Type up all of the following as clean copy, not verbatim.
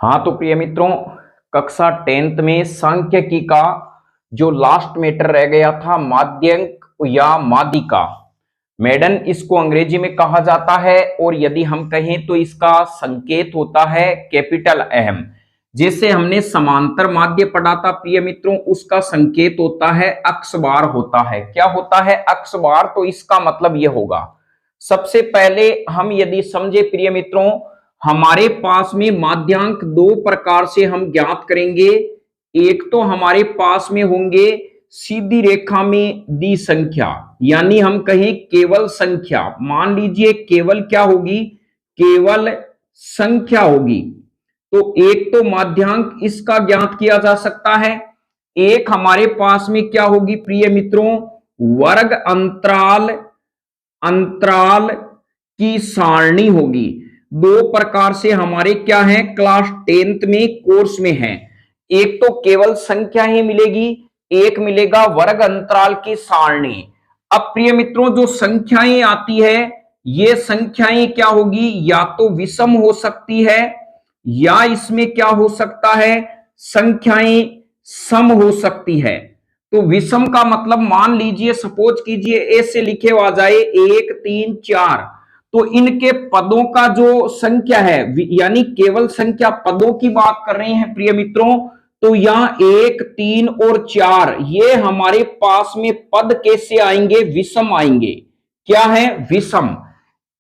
हाँ तो प्रिय मित्रों, कक्षा 10th में सांख्यिकी का जो लास्ट मैटर रह गया था माध्यंक या माध्यिका, मेडन इसको अंग्रेजी में कहा जाता है। और यदि हम कहें तो इसका संकेत होता है कैपिटल एम। जैसे हमने समांतर माध्य पढ़ा था प्रिय मित्रों, उसका संकेत होता है अक्ष बार होता है। क्या होता है? अक्ष बार। तो इसका मतलब यह होगा, सबसे पहले हम यदि समझे प्रिय मित्रों, हमारे पास में माध्यांक दो प्रकार से हम ज्ञात करेंगे। एक तो हमारे पास में होंगे सीधी रेखा में दी संख्या, यानी हम कहें केवल संख्या। मान लीजिए केवल क्या होगी? केवल संख्या होगी। तो एक तो माध्यांक इसका ज्ञात किया जा सकता है। एक हमारे पास में क्या होगी प्रिय मित्रों? वर्ग अंतराल अंतराल की सारणी होगी। दो प्रकार से हमारे क्या है क्लास 10th में कोर्स में है। एक तो केवल संख्या ही मिलेगी, एक मिलेगा वर्ग अंतराल की सारणी। अब प्रिय मित्रों, जो संख्याएं आती है, ये संख्याएं क्या होगी? या तो विषम हो सकती है या इसमें क्या हो सकता है, संख्याएं सम हो सकती है। तो विषम का मतलब मान लीजिए, सपोज कीजिए ऐसे लिखे आ जाए 1 3 4, तो इनके पदों का जो संख्या है, यानी केवल संख्या पदों की बात कर रहे हैं प्रिय मित्रों, तो यहां 1 3 और 4 ये हमारे पास में पद कैसे आएंगे? विषम आएंगे। क्या है? विषम।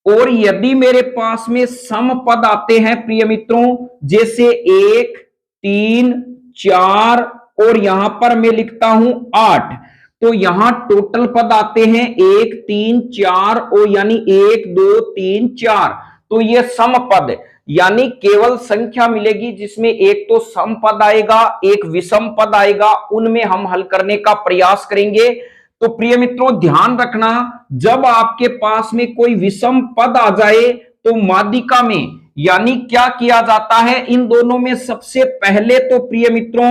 और यदि मेरे पास में सम पद आते हैं प्रिय मित्रों, जैसे 1 3 4 और यहां पर मैं लिखता हूं 8, तो यहां टोटल पद आते हैं 1 3 4 और यानी 1 2 3 4, तो ये सम पद, यानी केवल संख्या मिलेगी जिसमें एक तो सम पद आएगा, एक विषम पद आएगा। उनमें हम हल करने का प्रयास करेंगे। तो प्रिय मित्रों ध्यान रखना, जब आपके पास में कोई विषम पद आ जाए तो माध्यिका में यानी क्या किया जाता है, इन दोनों में सबसे पहले तो प्रिय मित्रों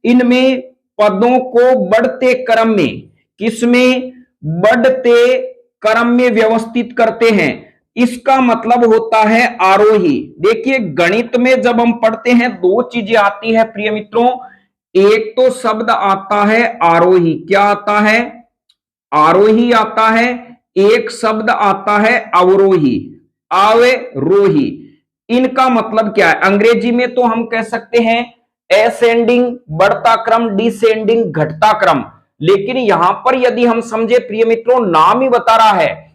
इनमें पदों को बढ़ते क्रम में, किसमें? बढ़ते क्रम में व्यवस्थित करते हैं। इसका मतलब होता है आरोही। देखिए गणित में जब हम पढ़ते हैं दो चीजें आती है प्रिय मित्रों, एक तो शब्द आता है आरोही। क्या आता है? आरोही आता है। एक शब्द आता है अवरोही, अवरोही। इनका मतलब क्या है? अंग्रेजी में तो हम कह सकते हैं असेंडिंग बढ़ता क्रम, डिसेंडिंग घटता क्रम। लेकिन यहां पर यदि हम समझे प्रिय मित्रों, नाम ही बता रहा है,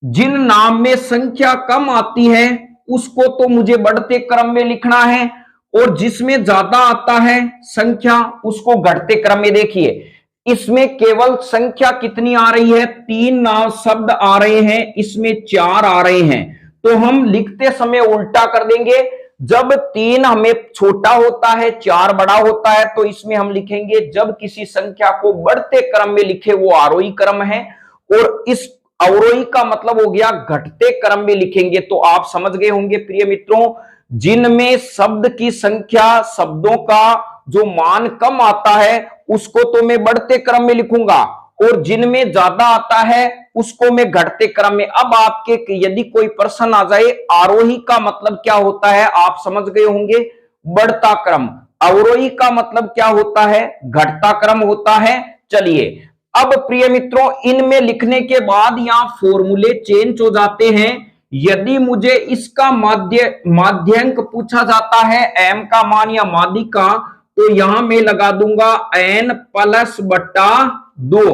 जिन नाम में संख्या कम आती है उसको तो मुझे बढ़ते क्रम में लिखना है, और जिसमें ज्यादा आता है संख्या उसको घटते क्रम में। देखिए इसमें केवल संख्या कितनी आ रही है? 3 नाम शब्द आ रहे हैं, इसमें 4 आ रहे हैं। तो हम लिखते समय उल्टा कर देंगे। जब 3 हमें छोटा होता है, 4 बड़ा होता है, तो इसमें हम लिखेंगे जब किसी संख्या को बढ़ते क्रम में लिखे वो आरोही क्रम है, और इस अवरोही का मतलब हो गया घटते क्रम में लिखेंगे। तो आप समझ गए होंगे प्रिय मित्रों, जिनमें शब्द की संख्या, शब्दों का जो मान कम आता है उसको तो मैं बढ़ते क्रम में लिखूंगा, और जिनमें ज्यादा आता है उसको मैं घटते क्रम में। अब आपके यदि कोई प्रश्न आ जाए आरोही का मतलब क्या होता है, आप समझ गए होंगे, बढ़ता क्रम। अवरोही का मतलब क्या होता है? घटता क्रम होता है। चलिए अब प्रिय मित्रों इनमें लिखने के बाद यहां फॉर्मूले चेंज हो जाते हैं। यदि मुझे इसका माध्यंक पूछा जाता है, एम का मान या माध्यिका, तो यहां मैं लगा दूंगा n प्लस बट्टा 2,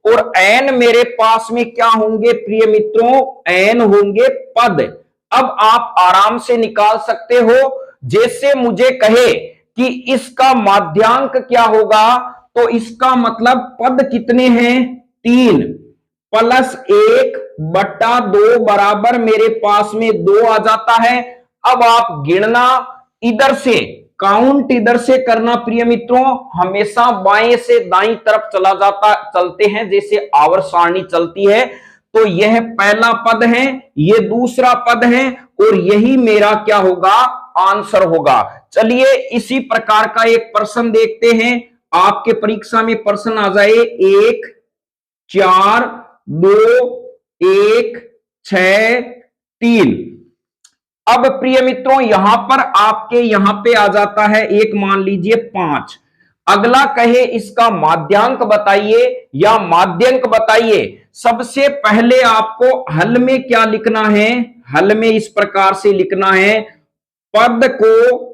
और n मेरे पास में क्या होंगे प्रिय मित्रों? n होंगे पद। अब आप आराम से निकाल सकते हो। जैसे मुझे कहे कि इसका माध्यांक क्या होगा, तो इसका मतलब पद कितने हैं? 3 प्लस 1 बट्टा 2 बराबर मेरे पास में 2 आ जाता है। अब आप गिनना इधर से, काउंट इधर से करना प्रिय मित्रों, हमेशा बाएं से दाईं तरफ चलते हैं जैसे आवर्त सारणी चलती है। तो यह पहला पद है, ये दूसरा पद है, और यही मेरा क्या होगा? आंसर होगा। चलिए इसी प्रकार का एक प्रश्न देखते हैं। आपके परीक्षा में प्रश्न आ जाए 1 4 2 1 6 3, अब प्रिय मित्रों यहां पर आपके यहां पे आ जाता है एक, मान लीजिए 5। अगला कहे इसका माध्यांक बताइए या माध्यंक बताइए। सबसे पहले आपको हल में क्या लिखना है, हल में इस प्रकार से लिखना है, पद को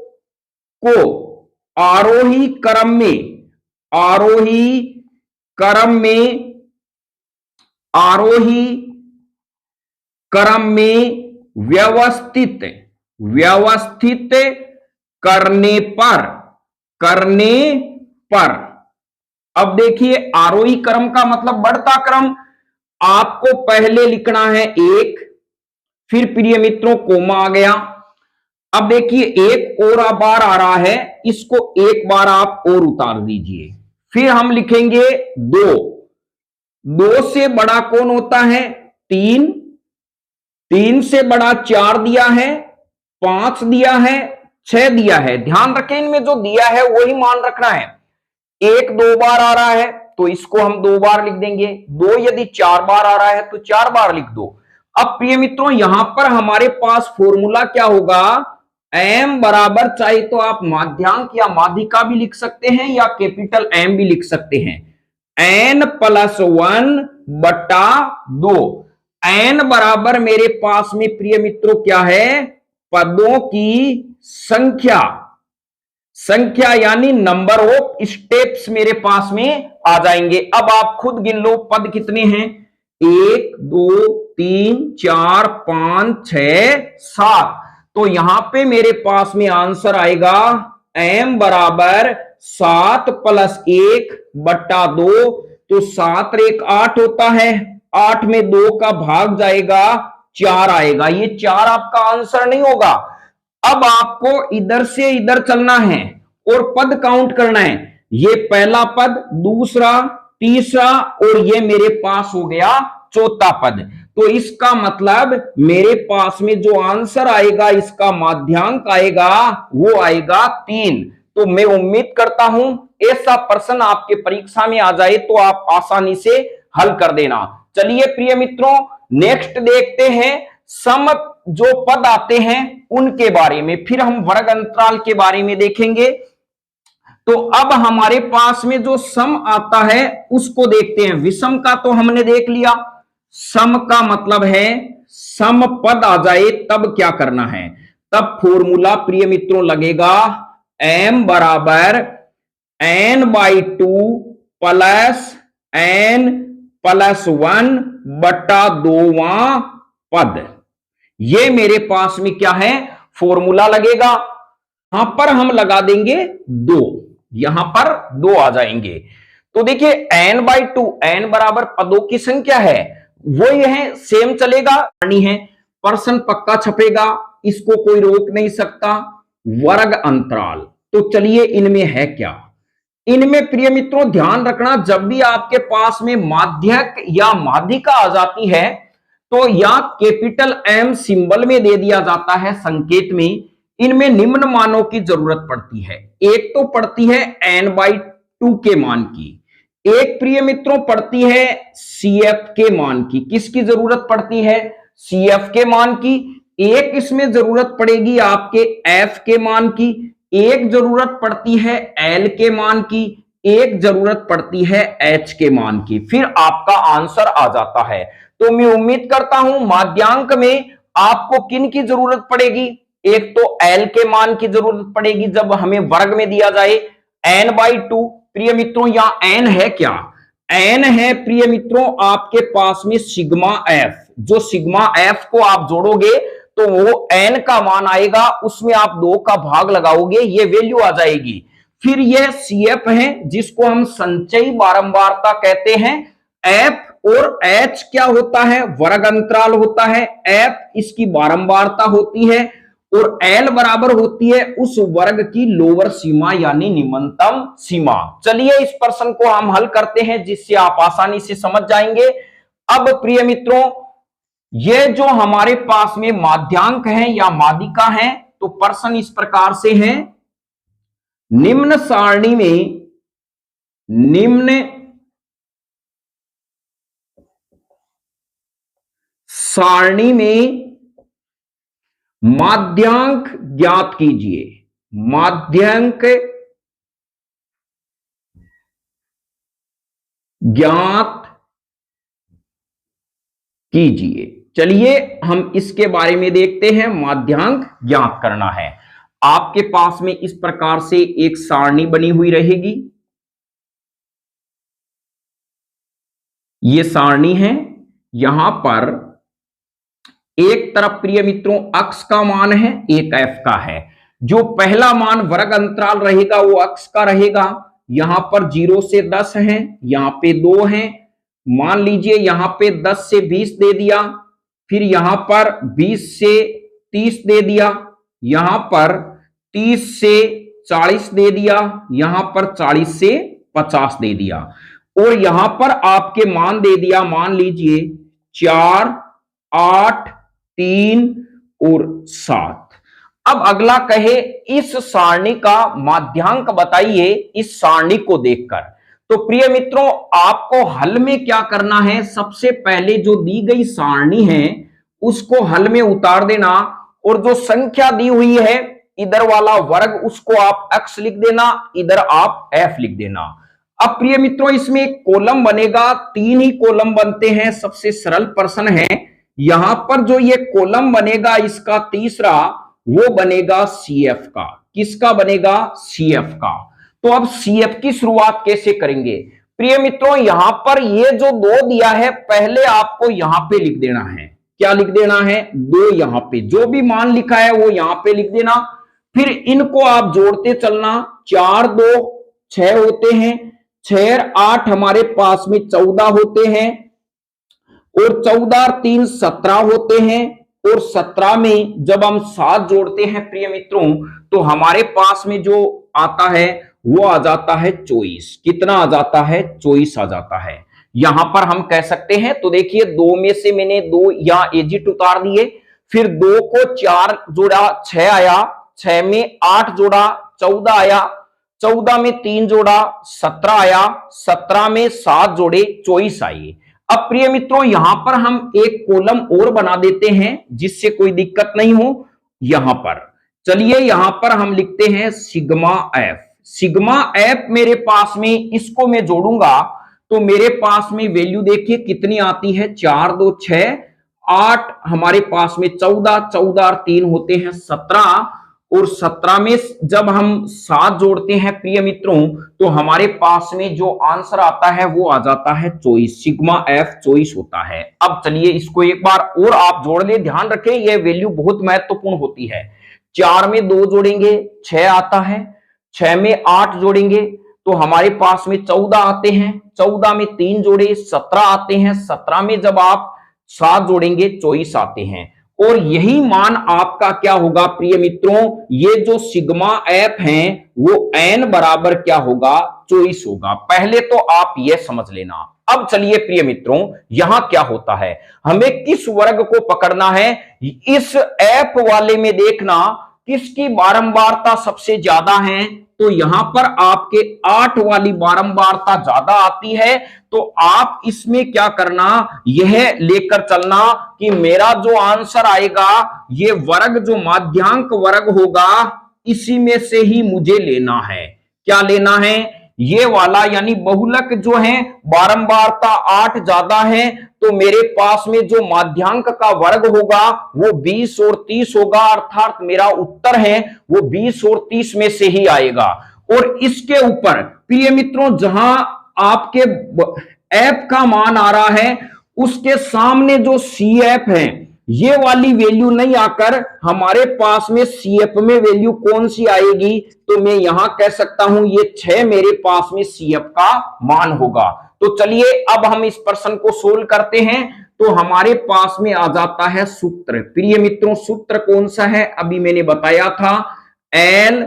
आरोही क्रम में, आरोही क्रम में, आरोही क्रम में व्यवस्थित, व्यवस्थित करने पर, करने पर। अब देखिए आरोही क्रम का मतलब बढ़ता क्रम। आपको पहले लिखना है 1, फिर प्रिय मित्रों कोमा आ गया। अब देखिए एक और बार आ रहा है, इसको एक बार आप और उतार दीजिए। फिर हम लिखेंगे 2, 2 से बड़ा कौन होता है 3, 3 से बड़ा 4 दिया है, 5 दिया है, 6 दिया है। ध्यान रखें इनमें जो दिया है वही मान रखना है। 1 2 बार आ रहा है तो इसको हम 2 बार लिख देंगे, 2 यदि 4 बार आ रहा है तो 4 बार लिख दो। अब प्रिय मित्रों यहां पर हमारे पास फॉर्मूला क्या होगा, m बराबर, चाहे तो आप माध्यांक या माध्यिका भी लिख सकते हैं या कैपिटल M भी लिख सकते हैं, n+1/2। n बराबर मेरे पास में प्रिय मित्रों क्या है, पदों की संख्या, संख्या यानी नंबर ऑफ स्टेप्स मेरे पास में आ जाएंगे। अब आप खुद गिन लो पद कितने हैं, 1 2 3 4 5 6 7। तो यहां पे मेरे पास में आंसर आएगा m बराबर 7 + 1/2। तो 7 × 1 8 होता है, 8 में 2 का भाग जाएगा, 4 आएगा। ये 4 आपका आंसर नहीं होगा। अब आपको इधर से इधर चलना है और पद काउंट करना है। ये पहला पद, दूसरा, तीसरा और ये मेरे पास हो गया चौथा पद। तो इसका मतलब मेरे पास में जो आंसर आएगा, इसका माध्यांक आएगा, वो आएगा 3। तो मैं उम्मीद करता हूं ऐसा प्रश्न आपके परीक्षा में आ जाए तो आप आसानी से हल कर देना। चलिए प्रिय मित्रों नेक्स्ट देखते हैं, सम जो पद आते हैं उनके बारे में, फिर हम वर्ग अंतराल के बारे में देखेंगे। तो अब हमारे पास में जो सम आता है उसको देखते हैं। विषम का तो हमने देख लिया, सम का मतलब है सम पद आ जाए तब क्या करना है, तब फॉर्मूला प्रिय मित्रों लगेगा m बराबर n/2 प्लस n+1/2वां पद। ये मेरे पास में क्या है, फॉर्मूला लगेगा। यहां पर हम लगा देंगे 2, यहां पर 2 आ जाएंगे। तो देखिए n/2, n बराबर पदों की संख्या है, वो यह सेम चलेगा, है पर्सन पक्का छपेगा, इसको कोई रोक नहीं सकता। वर्ग अंतराल, तो चलिए इनमें है क्या, इनमें प्रिय मित्रों ध्यान रखना, जब भी आपके पास में माध्यक या माध्यिका आ जाती है तो या कैपिटल M सिंबल में दे दिया जाता है संकेत में। इनमें निम्न मानों की जरूरत पड़ती है। एक तो पड़ती है n/2 के मान की, एक प्रिय मित्रों पड़ती है CF के मान की। किसकी जरूरत पड़ती है, CF के मान की। एक इसमें जरूरत पड़ेगी आपके F के मान की, एक जरूरत पड़ती है L के मान की, एक जरूरत पड़ती है H के मान की। फिर आपका आंसर आ जाता है। तो मैं उम्मीद करता हूं माध्यांक में आपको किन की जरूरत पड़ेगी, एक तो L के मान की जरूरत पड़ेगी जब हमें वर्ग में दिया जाए n/2। प्रिय मित्रों यहां n है क्या, n है प्रिय मित्रों आपके पास में सिग्मा f। जो सिग्मा f को आप जोड़ोगे तो वो n का मान आएगा, उसमें आप 2 का भाग लगाओगे, ये वैल्यू आ जाएगी। फिर यह CF है जिसको हम संचयी बारंबारता कहते हैं। F और H क्या होता है, वर्ग अंतराल होता है। F इसकी बारंबारता होती है और L बराबर होती है उस वर्ग की लोअर सीमा यानी निम्नतम सीमा। चलिए इस प्रश्न को हम हल करते हैं जिससे आप आसानी से समझ जाएंगे। अब प्रिय मित्रों ये जो हमारे पास में माध्यांक है या माध्यिका है, तो प्रश्न इस प्रकार से है, निम्न सारणी में, निम्न सारणी में माध्यांक ज्ञात कीजिए, माध्यांक ज्ञात कीजिए। चलिए हम इसके बारे में देखते हैं। माध्यांक ज्ञात करना है। आपके पास में इस प्रकार से एक सारणी बनी हुई रहेगी। ये सारणी है। यहां पर एक तरफ प्रिय मित्रों अक्स का मान है, एक एफ का है। जो पहला मान वर्ग अंतराल रहेगा वो अक्स का रहेगा। यहां पर 0 से 10 है, यहां पे 2 है। मान लीजिए यहां पे 10 से 20 दे दिया, फिर यहां पर 20 से 30 दे दिया, यहां पर 30 से 40 दे दिया, यहां पर 40 से 50 दे दिया, और यहां पर आपके मान दे दिया, मान लीजिए 4, 8, 3 और 7। अब अगला कहे इस सारणी का माध्यांक बताइए इस सारणी को देखकर। तो प्रिय मित्रों आपको हल में क्या करना है, सबसे पहले जो दी गई सारणी है उसको हल में उतार देना, और जो संख्या दी हुई है इधर वाला वर्ग उसको आप x लिख देना, इधर आप f लिख देना। अब प्रिय मित्रों इसमें एक कॉलम बनेगा, 3 ही कॉलम बनते हैं, सबसे सरल प्रश्न है। यहां पर जो ये कॉलम बनेगा इसका तीसरा वो बनेगा CF का। किसका बनेगा? CF का। तो अब CF की शुरुआत कैसे करेंगे? प्रिय मित्रों यहां पर ये जो 2 दिया है पहले आपको यहां पे लिख देना है। क्या लिख देना है? 2 यहां पे जो भी मान लिखा है वो यहां पे लिख देना। फिर इनको आप जोड़ते चलना, 4 2 6 होते हैं, 6 8 हमारे पास में 14 होते हैं, और 14 और 3 17 होते हैं, और 17 में जब हम 7 जोड़ते हैं प्रिय मित्रों तो हमारे पास में जो आता है वो आ जाता है 24। कितना आ जाता है? 24 आ जाता है। यहां पर हम कह सकते हैं, तो देखिए 2 में से मैंने 2 या एजिट उतार दिए, फिर 2 को 4 जोड़ा 6 आया, 6 में 8 जोड़ा 14 आया, 14 में 3 जोड़ा 17 आया, 17 में 7 जोड़े 24 आए। अब प्रिय मित्रों यहां पर हम एक कॉलम और बना देते हैं जिससे कोई दिक्कत नहीं हो। यहां पर चलिए यहां पर हम लिखते हैं सिग्मा एफ। सिग्मा एफ मेरे पास में, इसको मैं जोड़ूंगा तो मेरे पास में वैल्यू देखिए कितनी आती है, 4 2 6 8 हमारे पास में 14, 14 और 3 होते हैं 17, और 17 में जब हम 7 जोड़ते हैं प्रिय मित्रों तो हमारे पास में जो आंसर आता है वो आ जाता है 24। सिग्मा एफ 24 होता है। अब चलिए इसको एक बार और आप जोड़ ले, ध्यान रखें यह वैल्यू बहुत महत्वपूर्ण होती है। 4 में 2 जोड़ेंगे 6 आता है, 6 में 8 जोड़ेंगे तो हमारे पास में 14 आते हैं, 14 में 3 जोड़े 17 आते हैं, 17 में जब आप 7 जोड़ेंगे 24 आते हैं। और यही मान आपका क्या होगा प्रिय मित्रों, ये जो सिग्मा एफ है वो n बराबर क्या होगा? 24 होगा। पहले तो आप ये समझ लेना। अब चलिए प्रिय मित्रों यहां क्या होता है, हमें किस वर्ग को पकड़ना है, इस एफ वाले में देखना किसकी बारंबारता सबसे ज्यादा है। तो यहां पर आपके 8 वाली बारंबारता ज्यादा आती है, तो आप इसमें क्या करना, यह लेकर चलना कि मेरा जो आंसर आएगा ये वर्ग जो माध्यांक वर्ग होगा इसी में से ही मुझे लेना है। क्या लेना है? ये वाला, यानी बहुलक जो है बारंबारता 8 ज्यादा है, तो मेरे पास में जो माध्यांक का वर्ग होगा वो 20 और 30 होगा, अर्थात मेरा उत्तर है वो 20 और 30 में से ही आएगा। और इसके ऊपर प्रिय मित्रों जहां आपके एफ का मान आ रहा है उसके सामने जो सी एफ है ये वाली वैल्यू नहीं आकर हमारे पास में सीएफ में वैल्यू कौन सी आएगी, तो मैं यहां कह सकता हूं ये 6 मेरे पास में सीएफ का मान होगा। तो चलिए अब हम इस प्रश्न को सोल्व करते हैं। तो हमारे पास में आ जाता है सूत्र। प्रिय मित्रों सूत्र कौन सा है? अभी मैंने बताया था, L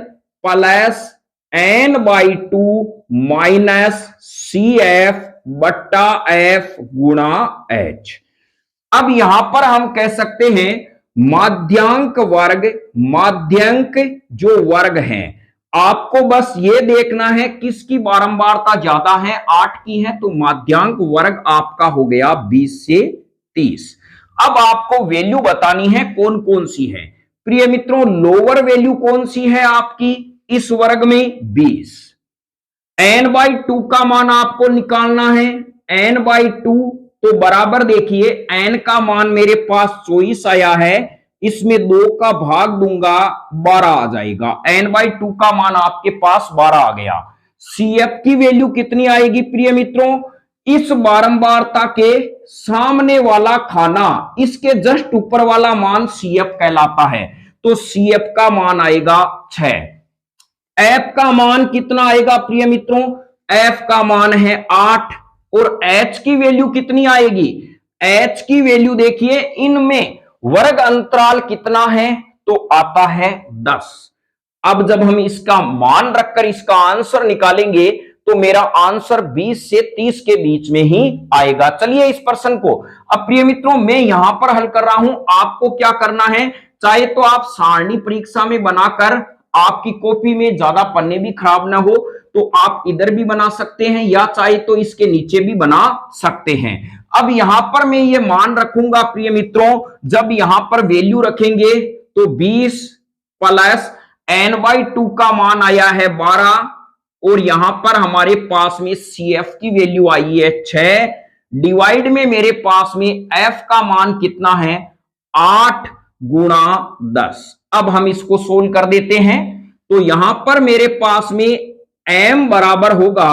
plus n/2 minus C F बट्टा एफ गुणा एच। अब यहां पर हम कह सकते हैं माध्यांक वर्ग, माध्यांक जो वर्ग हैं, आपको बस ये देखना है किसकी बारंबारता ज्यादा है, 8 की है, तो माध्यांक वर्ग आपका हो गया 20 से 30। अब आपको वैल्यू बतानी है कौन कौन सी है। प्रिय मित्रों लोअर वैल्यू कौन सी है आपकी इस वर्ग में 20। n/2 का मान आपको निकालना है। n/2 तो बराबर देखिए n का मान मेरे पास 24 आया है, इसमें 2 का भाग दूंगा 12 आ जाएगा। n/2 का मान आपके पास 12 आ गया। CF की वैल्यू कितनी आएगी प्रिय मित्रों, इस बारंबारता के सामने वाला खाना इसके जस्ट ऊपर वाला मान CF कहलाता है, तो CF का मान आएगा 6। F का मान कितना आएगा प्रिय मित्रों, F का मान है 8 और H की वैल्यू कितनी आएगी, H की वैल्यू देखिए इनमें वर्ग अंतराल कितना है तो आता है 10। अब जब हम इसका मान रखकर इसका आंसर निकालेंगे तो मेरा आंसर 20 से 30 के बीच में ही आएगा। चलिए इस प्रश्न को अब प्रिय मित्रों मैं यहां पर हल कर रहा हूं, आपको क्या करना है, चाहे तो आप सारणी परीक्षा में बनाकर आपकी कॉपी में ज्यादा पन्ने भी खराब ना हो तो आप इधर भी बना सकते हैं या चाहे तो इसके नीचे भी बना सकते हैं। अब यहां पर मैं ये मान रखूंगा प्रिय मित्रों, जब यहां पर वैल्यू रखेंगे तो 20 प्लस n/2 का मान आया है 12 और यहां पर हमारे पास में CF की वैल्यू आई है 6 डिवाइड में मेरे पास में F का मान कितना है 8 गुणा 10। अब हम इसको सोल्व कर देते हैं तो यहां पर मेरे पास में m बराबर होगा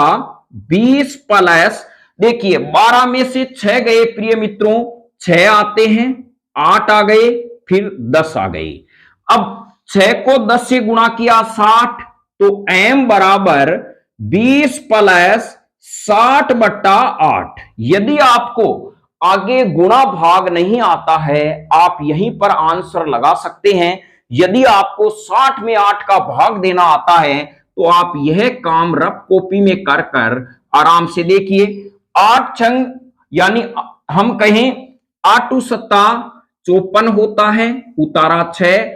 20 प्लस देखिए 12 में से 6 गए प्रिय मित्रों 6 आते हैं 8 आ गए फिर 10 आ गए। अब 6 को 10 से गुणा किया 60 तो m बराबर 20 प्लस 60/8। यदि आपको आगे गुणा भाग नहीं आता है आप यहीं पर आंसर लगा सकते हैं। यदि आपको 60 में 8 का भाग देना आता है तो आप यह काम रफ कॉपी में कर कर आराम से देखिए 8 छंग यानी हम कहें 8 × 7 54 होता है, उतारा 6।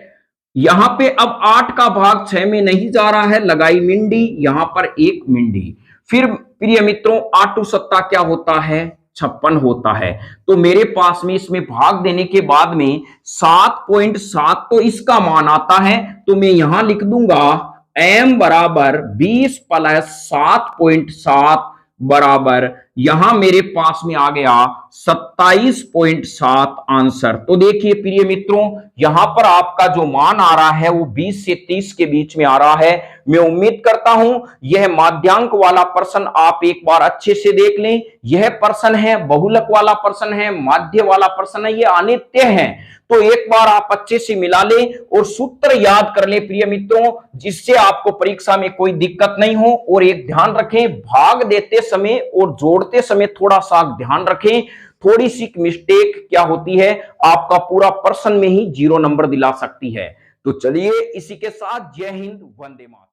यहां पे अब 8 का भाग 6 में नहीं जा रहा है, लगाई मिंडी, यहां पर 1 मिंडी। फिर प्रिय मित्रों 8 × 7 क्या होता है 56 होता है। तो मेरे पास में इसमें भाग देने के बाद में 7.7 तो इसका मान आता है, तो मैं यहां लिख दूंगा m बराबर 20 प्लस 7.7 बराबर यहां मेरे पास में आ गया 27.7 आंसर। तो देखिए प्रिय मित्रों यहां पर आपका जो मान आ रहा है वो 20 से 30 के बीच में आ रहा है। मैं उम्मीद करता हूं यह माध्यांक वाला प्रश्न आप एक बार अच्छे से देख लें। यह प्रश्न है बहुलक वाला प्रश्न है, माध्य वाला प्रश्न है, ये अनित्य है, तो एक बार आप अच्छे से मिला लें और सूत्र याद कर लें प्रिय मित्रों, जिससे आपको परीक्षा में कोई दिक्कत नहीं हो। और एक ध्यान रखें भाग देते समय और जोड़ते समय थोड़ा सा ध्यान रखें, थोड़ी सी मिस्टेक क्या होती है आपका पूरा प्रश्न में ही 0 नंबर दिला सकती है। तो चलिए इसी के साथ जय हिंद वंदे मातरम।